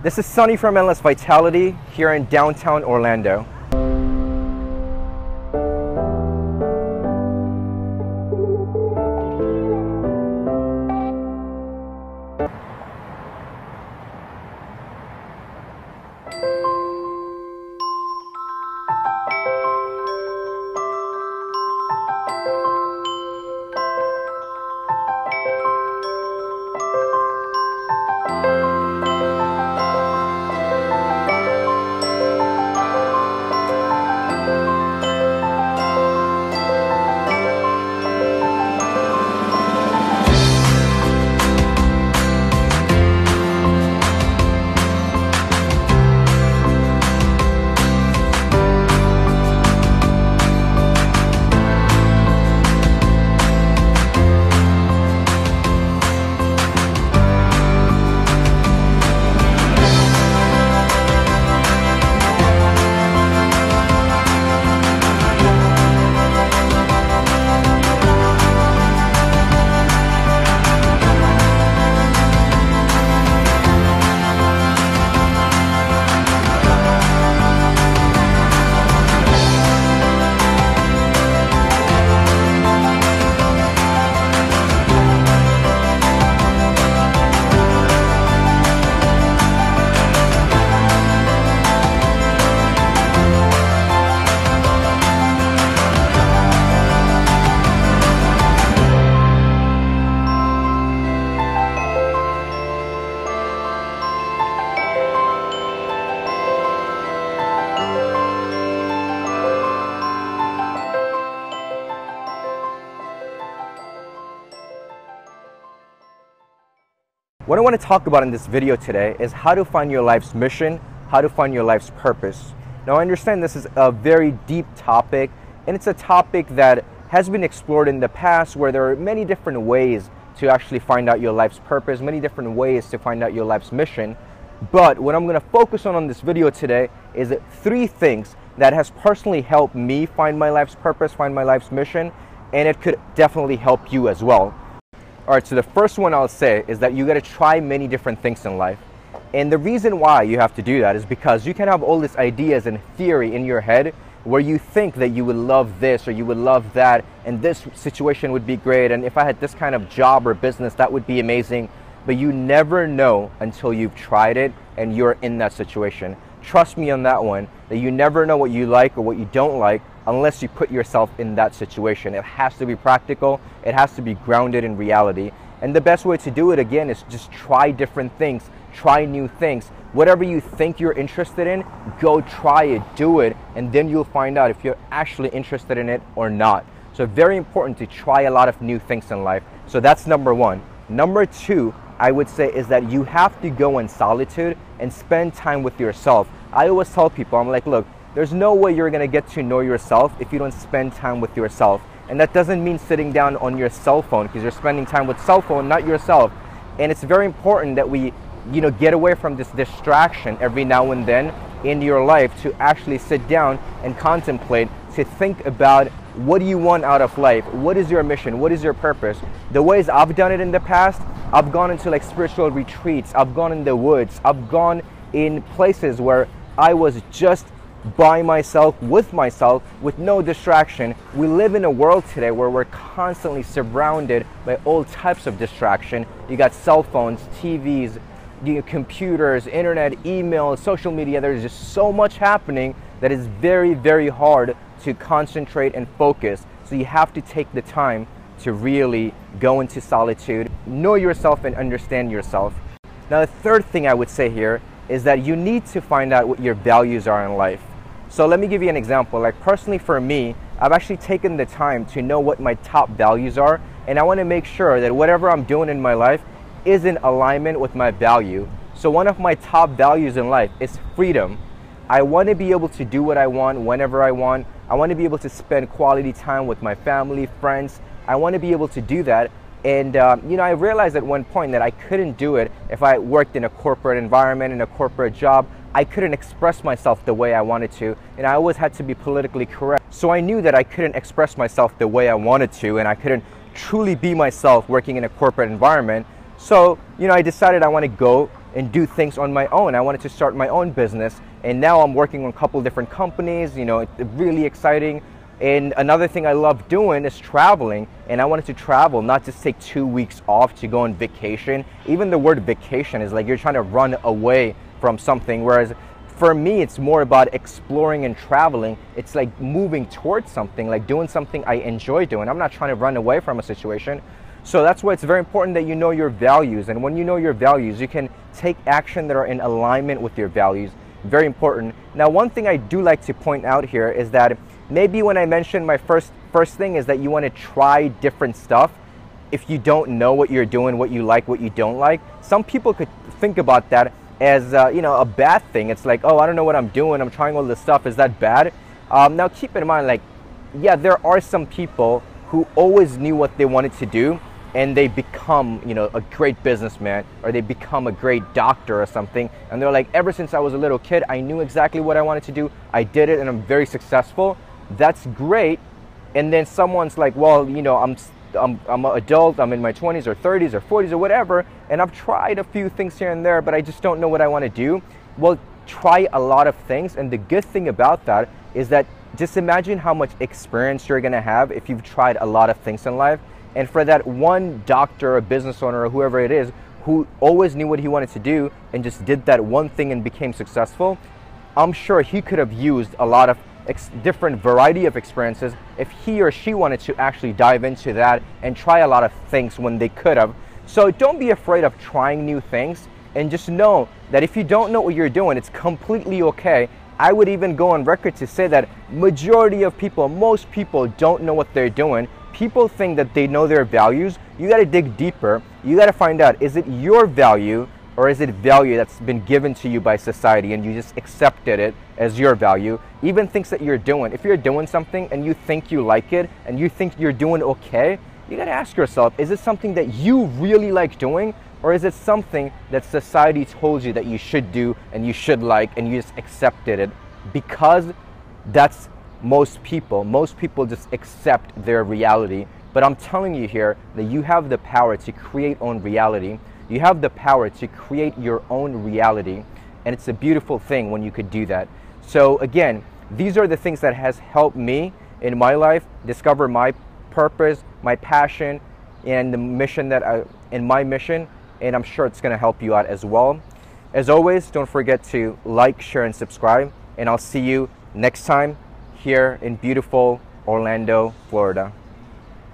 This is Sunny from Endless Vitality here in downtown Orlando. What I want to talk about in this video today is how to find your life's mission, how to find your life's purpose. Now I understand this is a very deep topic, and it's a topic that has been explored in the past where there are many different ways to actually find out your life's purpose, many different ways to find out your life's mission. But what I'm going to focus on this video today is 3 things that has personally helped me find my life's purpose, find my life's mission, and it could definitely help you as well. Alright, so the first one I'll say is that you got to try many different things in life. And the reason why you have to do that is because you can have all these ideas and theory in your head where you think that you would love this or you would love that, and this situation would be great, and if I had this kind of job or business that would be amazing. But you never know until you've tried it and you're in that situation. Trust me on that one, that you never know what you like or what you don't like unless you put yourself in that situation. It has to be practical, it has to be grounded in reality. And the best way to do it, again, is just try different things, try new things. Whatever you think you're interested in, go try it, do it, and then you'll find out if you're actually interested in it or not. So very important to try a lot of new things in life. So that's number 1. Number 2, I would say, is that you have to go in solitude and spend time with yourself. I always tell people, I'm like, look, there's no way you're going to get to know yourself if you don't spend time with yourself. And that doesn't mean sitting down on your cell phone, because you're spending time with cell phone, not yourself. And it's very important that we, get away from this distraction every now and then in your life to actually sit down and contemplate, to think about what do you want out of life? What is your mission? What is your purpose? The ways I've done it in the past, I've gone into like spiritual retreats, I've gone in the woods, I've gone in places where I was just by myself, with no distraction. We live in a world today where we're constantly surrounded by all types of distraction. You got cell phones, TVs, computers, internet, email, social media. There's just so much happening that is very, very hard to concentrate and focus. So you have to take the time to really go into solitude, know yourself and understand yourself. Now the third thing I would say here is that you need to find out what your values are in life. So let me give you an example. Like personally for me, I've actually taken the time to know what my top values are, and I want to make sure that whatever I'm doing in my life is in alignment with my value. So one of my top values in life is freedom. I want to be able to do what I want whenever I want. I want to be able to spend quality time with my family, friends. I want to be able to do that. And I realized at one point that I couldn't do it if I worked in a corporate environment, in a corporate job. I couldn't express myself the way I wanted to, and I always had to be politically correct. So I knew that I couldn't express myself the way I wanted to, and I couldn't truly be myself working in a corporate environment. So, I decided I want to go and do things on my own. I wanted to start my own business, and now I'm working on a couple different companies, it's really exciting. And another thing I love doing is traveling, and I wanted to travel, not just take 2 weeks off to go on vacation. Even the word vacation is like you're trying to run away from something, whereas for me, it's more about exploring and traveling. It's like moving towards something, like doing something I enjoy doing. I'm not trying to run away from a situation. So that's why it's very important that you know your values. And when you know your values, you can take action that are in alignment with your values. Very important. Now, one thing I do like to point out here is that maybe when I mentioned my first thing is that you want to try different stuff. If you don't know what you're doing, what you like, what you don't like, some people could think about that as a bad thing. It's like, oh, I don't know what I'm doing, I'm trying all this stuff, is that bad? Now keep in mind, like, yeah, there are some people who always knew what they wanted to do, and they become a great businessman, or they become a great doctor or something, and they're like, ever since I was a little kid, I knew exactly what I wanted to do, I did it, and I'm very successful. That's great. And then someone's like, well, I'm an adult, I'm in my 20s or 30s or 40s or whatever, and I've tried a few things here and there, but I just don't know what I want to do. Well, try a lot of things, and the good thing about that is that just imagine how much experience you're going to have if you've tried a lot of things in life. And for that one doctor, a business owner, or whoever it is, who always knew what he wanted to do and just did that one thing and became successful, I'm sure he could have used a lot of different variety of experiences if he or she wanted to actually dive into that and try a lot of things when they could have. So don't be afraid of trying new things, and just know that if you don't know what you're doing, it's completely okay. I would even go on record to say that majority of people, most people don't know what they're doing. People think that they know their values. You got to dig deeper. You got to find out, is it your value, or is it value that's been given to you by society and you just accepted it as your value? Even things that you're doing. If you're doing something and you think you like it and you think you're doing okay, you gotta ask yourself, is it something that you really like doing, or is it something that society told you that you should do and you should like, and you just accepted it because that's most people. Most people just accept their reality. But I'm telling you here that you have the power to create own reality. You have the power to create your own reality, and it's a beautiful thing when you could do that. So again, these are the things that has helped me in my life discover my purpose, my passion, and the mission in my mission, and I'm sure it's going to help you out as well. As always, don't forget to like, share, and subscribe, and I'll see you next time here in beautiful Orlando, Florida.